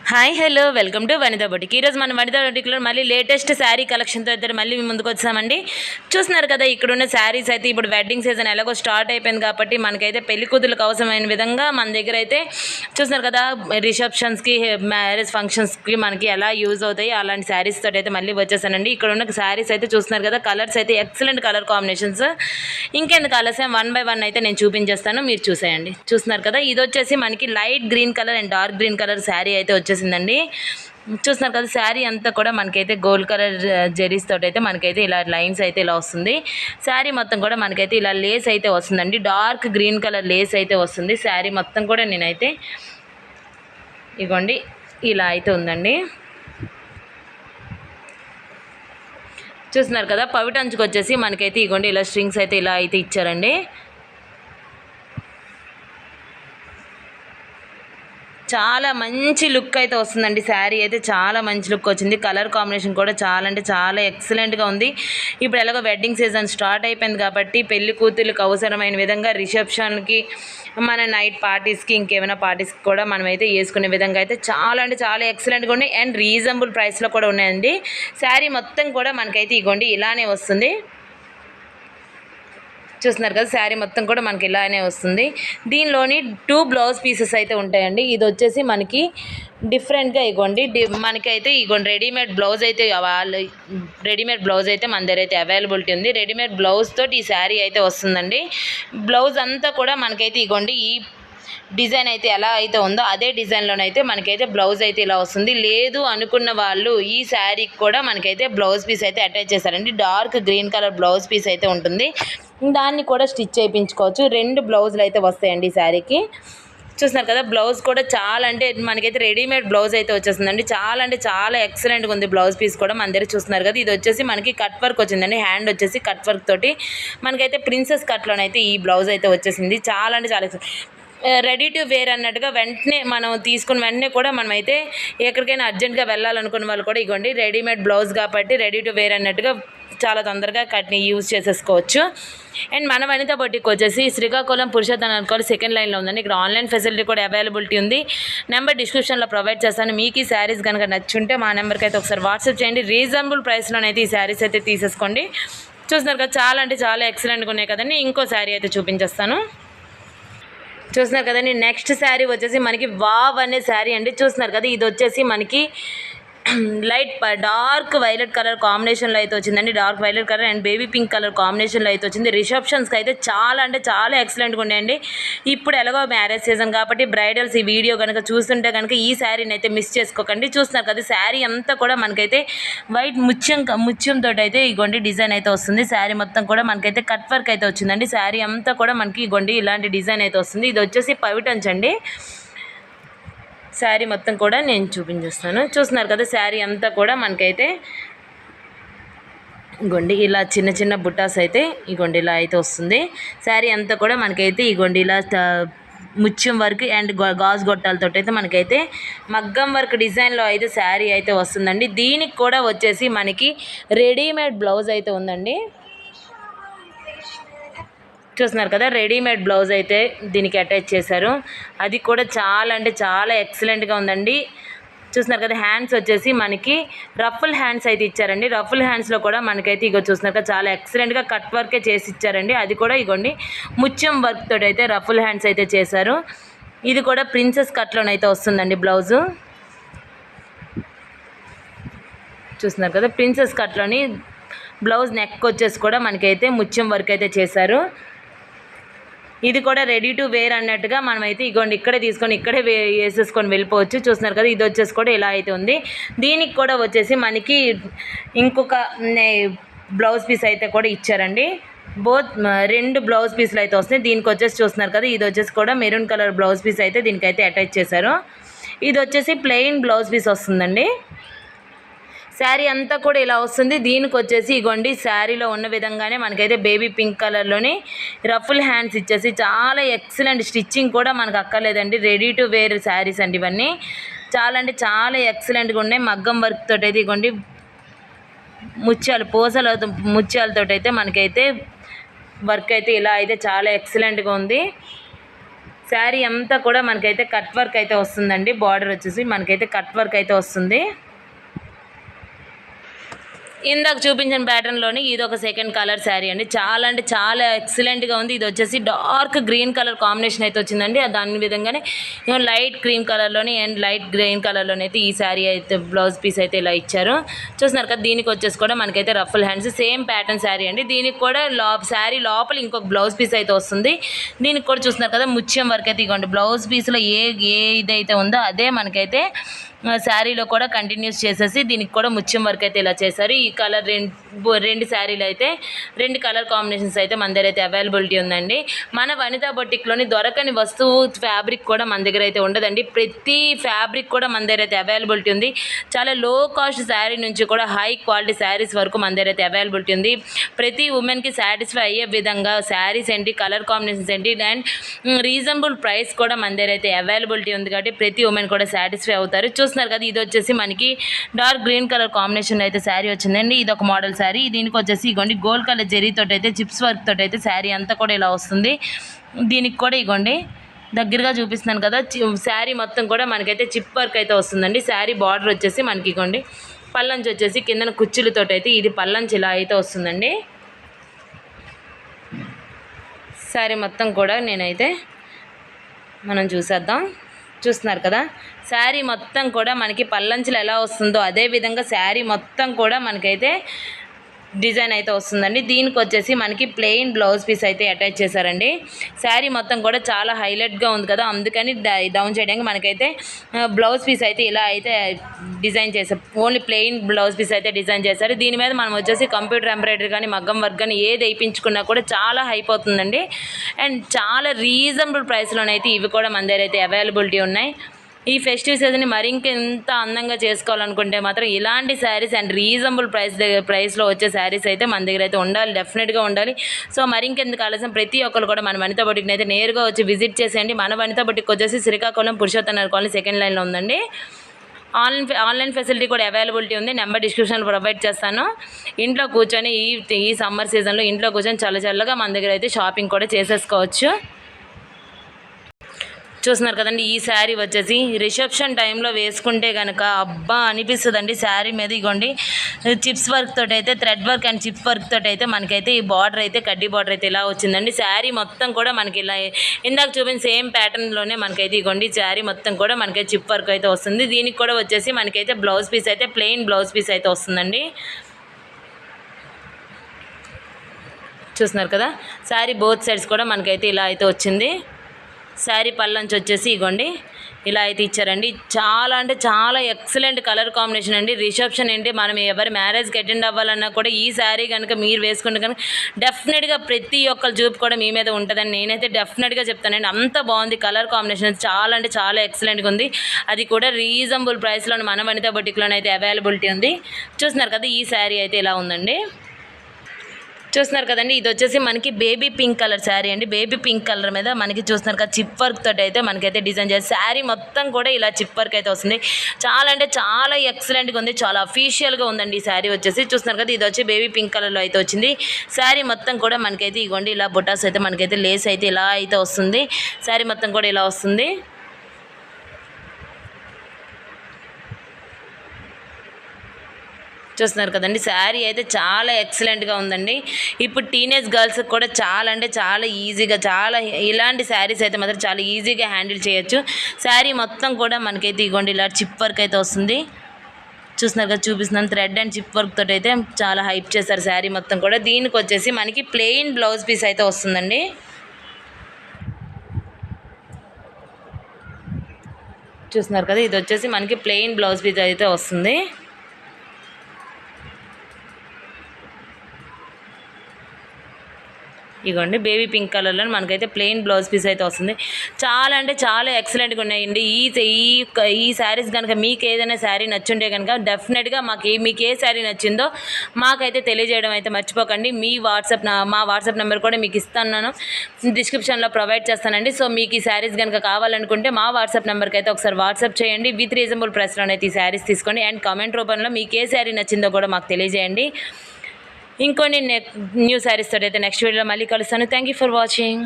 Hi hello welcome to Vanitha boutique. ఈరోజు మన వనితా బొటిక్లో మళ్ళీ లేటెస్ట్ శారీ కలెక్షన్తో ఇద్దరు మళ్ళీ ముందుకు వచ్చామండి. చూస్తున్నారు కదా, ఇక్కడ ఉన్న శారీస్ అయితే ఇప్పుడు వెడ్డింగ్ సీజన్ ఎలాగో స్టార్ట్ అయిపోయింది కాబట్టి మనకైతే పెళ్లి కూతురులకు అవసరమైన విధంగా మన దగ్గర అయితే చూస్తున్నారు కదా, రిసెప్షన్స్కి మ్యారేజ్ ఫంక్షన్స్కి మనకి ఎలా యూజ్ అవుతాయి అలాంటి శారీస్ తోటి అయితే మళ్ళీ వచ్చేసానండి. ఇక్కడ ఉన్న శారీస్ అయితే చూస్తున్నారు కదా, కలర్స్ అయితే ఎక్సలెంట్ కలర్ కాంబినేషన్స్. ఇంకెందుకు ఆలస్యం 1 by 1 అయితే నేను చూపించేస్తాను, మీరు చూసేయండి. చూస్తున్నారు కదా, ఇది వచ్చేసి మనకి light green colour and dark green colour sari అయితే వచ్చేసిందండి. చూస్తున్నారు కదా, శారీ అంతా కూడా మనకైతే గోల్డ్ కలర్ జెరీస్ తోటి అయితే మనకైతే ఇలా లైన్స్ అయితే ఇలా వస్తుంది. శారీ మొత్తం కూడా మనకైతే ఇలా లేస్ అయితే వస్తుందండి, డార్క్ గ్రీన్ కలర్ లేస్ అయితే వస్తుంది. శారీ మొత్తం కూడా నేనైతే ఇగోండి ఇలా అయితే ఉందండి. చూస్తున్నారు కదా, పవిటంచుకు వచ్చేసి మనకైతే ఇగోండి ఇలా స్ట్రింగ్స్ అయితే ఇలా అయితే ఇచ్చారండి. చాలా మంచి లుక్ అయితే వస్తుందండి. శారీ అయితే చాలా మంచి లుక్ వచ్చింది. కలర్ కాంబినేషన్ కూడా చాలా అంటే చాలా ఎక్సలెంట్గా ఉంది. ఇప్పుడు ఎలాగో వెడ్డింగ్ సీజన్ స్టార్ట్ అయిపోయింది కాబట్టి పెళ్లి కూతుర్లకు అవసరమైన విధంగా రిసెప్షన్కి, మన నైట్ పార్టీస్కి, ఇంకేమైనా పార్టీస్కి కూడా మనమైతే వేసుకునే విధంగా అయితే చాలా అంటే చాలా ఎక్సలెంట్గా ఉన్నాయి అండ్ రీజనబుల్ ప్రైస్లో కూడా ఉన్నాయండి. శారీ మొత్తం కూడా మనకైతే ఇగోండి ఇలానే వస్తుంది. చూస్తున్నారు కదా, శారీ మొత్తం కూడా మనకి ఇలానే వస్తుంది. దీనిలోని 2 బ్లౌజ్ పీసెస్ అయితే ఉంటాయండి. ఇది వచ్చేసి మనకి డిఫరెంట్గా ఇగోండి మనకైతే ఇగోండి రెడీమేడ్ బ్లౌజ్ అయితే రెడీమేడ్ బ్లౌజ్ అయితే మన దగ్గర అయితే అవైలబిలిటీ ఉంది. రెడీమేడ్ బ్లౌజ్ తోటి ఈ శారీ అయితే వస్తుందండి. బ్లౌజ్ అంతా కూడా మనకైతే ఇగోండి ఈ డిజైన్ అయితే ఎలా అయితే ఉందో అదే డిజైన్లోనైతే మనకైతే బ్లౌజ్ అయితే ఇలా వస్తుంది. లేదు అనుకున్న వాళ్ళు ఈ శారీకి కూడా మనకైతే బ్లౌజ్ పీస్ అయితే అటాచ్ చేశారండి. Dark green colour blouse piece అయితే ఉంటుంది, దాన్ని కూడా స్టిచ్ చేయించుకోవచ్చు. 2 బ్లౌజులు అయితే వస్తాయండి ఈ శారీకి. చూస్తున్నారు కదా, బ్లౌజ్ కూడా చాలా అంటే మనకైతే రెడీమేడ్ బ్లౌజ్ అయితే వచ్చేస్తుందండి. చాలా అంటే చాలా ఎక్సలెంట్గా ఉంది బ్లౌజ్ పీస్ కూడా మన దగ్గర. చూస్తున్నారు కదా, ఇది వచ్చేసి మనకి కట్ వర్క్ వచ్చిందండి. హ్యాండ్ వచ్చేసి కట్ వర్క్ తోటి మనకైతే ప్రిన్సెస్ కట్లోనైతే ఈ బ్లౌజ్ అయితే వచ్చేసింది. చాలా అంటే చాలా రెడీ టు వేర్ అన్నట్టుగా వెంటనే మనం తీసుకున్న వెంటనే కూడా మనమైతే ఎక్కడికైనా అర్జెంట్గా వెళ్ళాలనుకున్న వాళ్ళు కూడా ఇగోండి రెడీమేడ్ బ్లౌజ్ కాబట్టి రెడీ టు వేర్ అన్నట్టుగా చాలా తొందరగా కట్ని యూజ్ చేసేసుకోవచ్చు. అండ్ మన వనితా బొటిక్ వచ్చేసి శ్రీకాకుళం పురుషోత్తమ అనుకోవాలి సెకండ్ లైన్లో ఉందండి. ఇక్కడ ఆన్లైన్ ఫెసిలిటీ కూడా అవైలబిలిటీ ఉంది. నెంబర్ డిస్క్రిప్షన్లో ప్రొవైడ్ చేస్తాను. మీకు ఈ శారీస్ కనుక నచ్చుంటే మా నెంబర్కి అయితే ఒకసారి వాట్సాప్ చేయండి. రీజనబుల్ ప్రైస్లోనైతే ఈ శారీస్ అయితే తీసేసుకోండి. చూస్తున్నారు కదా, చాలా అంటే చాలా ఎక్సలెంట్గా ఉన్నాయి కదండి. ఇంకో శారీ అయితే చూపించేస్తాను. చూస్తున్నారు కదండి, నెక్స్ట్ శారీ వచ్చేసి మనకి వావ్ అనే శారీ అండి. చూస్తున్నారు కదా, ఇది వచ్చేసి మనకి లైట్ డార్క్ వైలెట్ కలర్ కాంబినేషన్లో అయితే వచ్చిందండి. Dark violet colour and baby pink colour కాంబినేషన్లో అయితే వచ్చింది. రిసెప్షన్స్కి అయితే చాలా అంటే చాలా ఎక్సలెంట్గా ఉన్నాయండి. ఇప్పుడు ఎలాగో మ్యారేజ్ సీజన్ కాబట్టి బ్రైడల్స్ ఈ వీడియో కనుక చూస్తుంటే కనుక ఈ శారీని అయితే మిస్ చేసుకోకండి. చూస్తున్నారు కదా, శారీ అంతా కూడా మనకైతే వైట్ ముత్యంతో అయితే ఇగోండి డిజైన్ అయితే వస్తుంది. శారీ మొత్తం కూడా మనకైతే కట్ వర్క్ అయితే వచ్చిందండి. శారీ అంతా కూడా మనకి ఇగోండి ఇలాంటి డిజైన్ అయితే వస్తుంది. ఇది వచ్చేసి పవిటంచ్ అండి. శారీ మొత్తం కూడా నేను చూపించేస్తాను. చూస్తున్నారు కదా, శారీ అంతా కూడా మనకైతే ఇగోండి ఇలా చిన్న చిన్న బుట్టాస్ అయితే ఇగోండి ఇలా అయితే వస్తుంది. శారీ అంతా కూడా మనకైతే ఇగోండి ఇలా ముత్యం వర్క్ అండ్ గాజు గొట్టాలతో అయితే మనకైతే మగ్గం వర్క్ డిజైన్లో అయితే శారీ అయితే వస్తుందండి. దీనికి కూడా వచ్చేసి మనకి రెడీమేడ్ బ్లౌజ్ అయితే ఉందండి. చూస్తున్నారు కదా, రెడీమేడ్ బ్లౌజ్ అయితే దీనికి అటాచ్ చేశారు. అది కూడా చాలా అంటే చాలా ఎక్సలెంట్గా ఉందండి. చూస్తున్నారు కదా, హ్యాండ్స్ వచ్చేసి మనకి రఫుల్ హ్యాండ్స్ అయితే ఇచ్చారండి. రఫుల్ హ్యాండ్స్లో కూడా మనకైతే ఇగో చూస్తున్నారు కదా, చాలా ఎక్సలెంట్గా కట్ వర్కే చేసి ఇచ్చారండి. అది కూడా ఇగోండి ముత్యం వర్క్ తోటి అయితే రఫుల్ హ్యాండ్స్ అయితే చేశారు. ఇది కూడా ప్రిన్సెస్ కట్లోనైతే వస్తుందండి బ్లౌజు. చూస్తున్నారు కదా, ప్రిన్సెస్ కట్లోని బ్లౌజ్ నెక్ వచ్చేసి కూడా మనకైతే ముత్యం వర్క్ అయితే చేశారు. ఇది కూడా రెడీ టు వేర్ అన్నట్టుగా మనమైతే ఇగోండి ఇక్కడే తీసుకొని ఇక్కడే వేసేసుకొని వెళ్ళిపోవచ్చు. చూస్తున్నారు కదా, ఇది వచ్చేసి కూడా ఇలా అయితే ఉంది. దీనికి కూడా వచ్చేసి మనకి ఇంకొక బ్లౌజ్ పీస్ అయితే కూడా ఇచ్చారండి. 2 బ్లౌజ్ పీసులు అయితే వస్తాయి. దీనికి వచ్చేసి చూస్తున్నారు కదా, ఇది వచ్చేసి కూడా మెరూన్ కలర్ బ్లౌజ్ పీస్ అయితే దీనికైతే అటాచ్ చేశారు. ఇది వచ్చేసి ప్లెయిన్ బ్లౌజ్ పీస్ వస్తుందండి. శారీ అంతా కూడా ఇలా వస్తుంది. దీనికి వచ్చేసి ఇగోండి శారీలో ఉన్న విధంగానే మనకైతే బేబీ పింక్ కలర్లోని రఫుల్ హ్యాండ్స్ ఇచ్చేసి చాలా ఎక్సలెంట్, స్టిచ్చింగ్ కూడా మనకు అక్కర్లేదండి. రెడీ టు వేర్ శారీస్ అండి ఇవన్నీ. చాలా అంటే చాలా ఎక్సలెంట్గా ఉన్నాయి. మగ్గం వర్క్ తోటి అయితే ఇగోండి ముత్యాలతో అయితే మనకైతే వర్క్ అయితే ఇలా అయితే చాలా ఎక్సలెంట్గా ఉంది. శారీ అంతా కూడా మనకైతే కట్ వర్క్ అయితే వస్తుందండి. బార్డర్ వచ్చేసి మనకైతే కట్ వర్క్ అయితే వస్తుంది. ఇందాక చూపించిన ప్యాటర్న్లోని ఇది ఒక సెకండ్ కలర్ శారీ అండి. చాలా అంటే చాలా ఎక్సలెంట్గా ఉంది. ఇది వచ్చేసి డార్క్ గ్రీన్ కలర్ కాంబినేషన్ అయితే వచ్చిందండి. దాని విధంగానే లైట్ క్రీమ్ కలర్లోని అండ్ లైట్ గ్రీన్ కలర్లోని అయితే ఈ శారీ అయితే బ్లౌజ్ పీస్ అయితే ఇలా ఇచ్చారు. చూస్తున్నారు కదా, దీనికి వచ్చేసి కూడా మనకైతే ruffle hands same pattern sari అండి. దీనికి కూడా శారీ లోపల ఇంకొక బ్లౌజ్ పీస్ అయితే వస్తుంది. దీనికి కూడా చూస్తున్నారు కదా, ముత్యం వరకు అయితే ఇవ్వండి. బ్లౌజ్ పీస్లో ఏ ఇదైతే ఉందో అదే మనకైతే శారీలో కూడా కంటిన్యూస్ చేసేసి దీనికి కూడా ముత్యం వర్క్ అయితే ఇలా చేశారు. ఈ కలర్ రెండు శారీలు అయితే 2 కలర్ కాంబినేషన్స్ అయితే మన దగ్గర అయితే అవైలబిలిటీ ఉందండి. మన వనితా బొటిక్లోని దొరకని వస్తువు ఫ్యాబ్రిక్ కూడా మన దగ్గర అయితే ఉండదండి. ప్రతి ఫ్యాబ్రిక్ కూడా మన దగ్గర అయితే అవైలబిలిటీ ఉంది. చాలా లో కాస్ట్ శారీ నుంచి కూడా హై క్వాలిటీ శారీస్ వరకు మన దగ్గర అయితే అవైలబిలిటీ ఉంది. ప్రతి ఉమెన్కి సాటిస్ఫై అయ్యే విధంగా శారీస్ ఏంటి, కలర్ కాంబినేషన్స్ ఏంటి అండ్ రీజనబుల్ ప్రైస్ కూడా మన దగ్గర అయితే అవైలబిలిటీ ఉంది. కాబట్టి ప్రతి ఉమెన్ కూడా సాటిస్ఫై అవుతారు. చూస్తున్నారు కదా, ఇది వచ్చేసి మనకి డార్క్ గ్రీన్ కలర్ కాంబినేషన్ అయితే శారీ వచ్చిందండి. ఇది ఒక మోడల్ శారీ. దీనికి వచ్చేసి ఇగోండి గోల్డ్ కలర్ జెరీతో అయితే చిప్స్ వర్క్ తోటి అయితే శారీ అంతా కూడా ఇలా వస్తుంది. దీనికి కూడా ఇగోండి దగ్గరగా చూపిస్తున్నాను కదా, శారీ మొత్తం కూడా మనకైతే చిప్ వర్క్ అయితే వస్తుందండి. శారీ బార్డర్ వచ్చేసి మనకి ఇగోండి పల్లంచి వచ్చేసి కిందన కుచ్చులతో అయితే ఇది పల్లంచి ఇలా అయితే వస్తుందండి. శారీ మొత్తం కూడా నేనైతే మనం చూసేద్దాం. చూస్తున్నారు కదా, శారీ మొత్తం కూడా మనకి పల్లంచులు ఎలా వస్తుందో అదే విధంగా శారీ మొత్తం కూడా మనకైతే డిజైన్ అయితే వస్తుందండి. దీనికి వచ్చేసి మనకి ప్లెయిన్ బ్లౌజ్ పీస్ అయితే అటాచ్ చేశారండి. శారీ మొత్తం కూడా చాలా హైలైట్గా ఉంది కదా, అందుకని డౌన్ చేయడానికి మనకైతే బ్లౌజ్ పీస్ అయితే ఇలా అయితే డిజైన్ చేశారు. ఓన్లీ ప్లెయిన్ బ్లౌజ్ పీస్ అయితే డిజైన్ చేశారు. దీని మీద మనం వచ్చేసి కంప్యూటర్ ఎంబ్రాయిడరీ కానీ మగ్గం వర్క్ కానీ ఏది వేయించుకున్నా కూడా చాలా అయిపోతుందండి. అండ్ చాలా రీజనబుల్ ప్రైస్లోనైతే ఇవి కూడా మన దగ్గర అయితే అవైలబిలిటీ ఉన్నాయి. ఈ ఫెస్టివ్ సీజన్ని మరింకెంత అందంగా చేసుకోవాలనుకుంటే మాత్రం ఇలాంటి శారీస్ అండ్ రీజనబుల్ ప్రైస్లో వచ్చే శారీస్ అయితే మన దగ్గర అయితే ఉండాలి, డెఫినెట్గా ఉండాలి. సో మరింకెందుకు ఆలస్యం, ప్రతి ఒక్కరు కూడా మన వనితా బొటిక్ని అయితే నేరుగా వచ్చి విజిట్ చేసేయండి. మన వనితా బొటిక్ వచ్చేసి శ్రీకాకుళం పురుషోత్తమ కాలనీ సెకండ్ లైన్లో ఉందండి. ఆన్లైన్ ఫెసిలిటీ కూడా అవైలబిలిటీ ఉంది. నెంబర్ డిస్క్రిప్షన్లో ప్రొవైడ్ చేస్తాను. ఇంట్లో కూర్చొని ఈ సమ్మర్ సీజన్లో ఇంట్లో కూర్చొని చల్లగా మన దగ్గర అయితే షాపింగ్ కూడా చేసేసుకోవచ్చు. చూస్తున్నారు కదండి, ఈ శారీ వచ్చేసి రిసెప్షన్ టైంలో వేసుకుంటే కనుక అబ్బా అనిపిస్తుందండి. శారీ మీద ఇగోండి చిప్స్ వర్క్ తోటి అయితే thread work and chip work తోటి అయితే మనకైతే ఈ బార్డర్ అయితే కడ్డీ బార్డర్ అయితే ఇలా వచ్చిందండి. శారీ మొత్తం కూడా మనకి ఇలా ఇందాక చూపించిన సేమ్ ప్యాటర్న్లోనే మనకైతే ఇగోండి శారీ మొత్తం కూడా మనకైతే చిప్ వర్క్ అయితే వస్తుంది. దీనికి కూడా వచ్చేసి మనకైతే బ్లౌజ్ పీస్ అయితే ప్లెయిన్ బ్లౌజ్ పీస్ అయితే వస్తుందండి. చూస్తున్నారు కదా, శారీ బోత్ సైడ్స్ కూడా మనకైతే ఇలా అయితే వచ్చింది. శారీ పల్లంచి వచ్చేసి ఇగోండి ఇలా అయితే ఇచ్చారండి. చాలా అంటే చాలా ఎక్సలెంట్ కలర్ కాంబినేషన్ అండి. రిసెప్షన్ ఏంటి, మనం ఎవరి మ్యారేజ్కి అటెండ్ అవ్వాలన్నా కూడా ఈ శారీ కనుక మీరు వేసుకుంటే కనుక డెఫినెట్గా ప్రతి ఒక్కరు చూపు కూడా మీ మీద ఉంటుందని నేనైతే డెఫినెట్గా చెప్తానండి. అంత బాగుంది కలర్ కాంబినేషన్, చాలా అంటే చాలా ఎక్సలెంట్గా ఉంది. అది కూడా రీజనబుల్ ప్రైస్లో మన వనితా బొటిక్లోనైతే అవైలబిలిటీ ఉంది. చూస్తున్నారు కదా, ఈ శారీ అయితే ఇలా ఉందండి. చూస్తున్నారు కదండి, ఇది వచ్చేసి మనకి బేబీ పింక్ కలర్ శారీ అండి. బేబీ పింక్ కలర్ మీద మనకి చూస్తున్నారు కదా చిప్ వర్క్ తోటి అయితే మనకైతే డిజైన్ చేసి శారీ మొత్తం కూడా ఇలా చిప్ వర్క్ అయితే వస్తుంది. చాలా అంటే చాలా ఎక్సలెంట్గా ఉంది, చాలా అఫీషియల్గా ఉందండి ఈ శారీ వచ్చేసి. చూస్తున్నారు కదా, ఇది వచ్చి బేబీ పింక్ కలర్లో అయితే వచ్చింది. శారీ మొత్తం కూడా మనకైతే ఇగోండి ఇలా బుటాస్ అయితే మనకైతే లేస్ అయితే ఇలా అయితే వస్తుంది. శారీ మొత్తం కూడా ఇలా వస్తుంది. చూస్తున్నారు కదండి, శారీ అయితే చాలా ఎక్సలెంట్గా ఉందండి. ఇప్పుడు టీనేజ్ గర్ల్స్కి కూడా చాలా అంటే చాలా ఈజీగా ఇలాంటి శారీస్ అయితే మాత్రం చాలా ఈజీగా హ్యాండిల్ చేయొచ్చు. శారీ మొత్తం కూడా మనకైతే ఇగోండి ఇలా చిప్ వర్క్ అయితే వస్తుంది. చూస్తున్నారు కదా, చూపిస్తున్నాను థ్రెడ్ అండ్ చిప్ వర్క్ తోటి అయితే చాలా హైప్ చేశారు శారీ మొత్తం కూడా. దీనికి వచ్చేసి మనకి ప్లెయిన్ బ్లౌజ్ పీస్ అయితే వస్తుందండి. చూస్తున్నారు కదా, ఇది వచ్చేసి మనకి ప్లెయిన్ బ్లౌజ్ పీస్ అయితే వస్తుంది. ఇగోండి బేబీ పింక్ కలర్లో మనకైతే ప్లెయిన్ బ్లౌజ్ పీస్ అయితే వస్తుంది. చాలా అంటే చాలా ఎక్సలెంట్గా ఉన్నాయండి. ఈ శారీస్ కనుక మీకు ఏదైనా శారీ నచ్చుంటే కనుక డెఫినెట్గా మీకు ఏ శారీ నచ్చిందో మాకైతే తెలియజేయడం అయితే మర్చిపోకండి. మా వాట్సాప్ నెంబర్ కూడా మీకు ఇస్తాను, డిస్క్రిప్షన్లో ప్రొవైడ్ చేస్తానండి. సో మీకు ఈ శారీస్ కనుక కావాలనుకుంటే మా వాట్సాప్ నెంబర్కి అయితే ఒకసారి వాట్సాప్ చేయండి. విత్ రీజనబుల్ ప్రైస్లోనైతే ఈ శారీస్ తీసుకోండి. అండ్ కామెంట్ రూపంలో మీకు ఏ శారీ నచ్చిందో కూడా మాకు తెలియజేయండి. ఇంకొన్ని న్యూ శారీస్ తోటి అయితే నెక్స్ట్ వీడియోలో మళ్ళీ కలుస్తాను. Thank you for watching.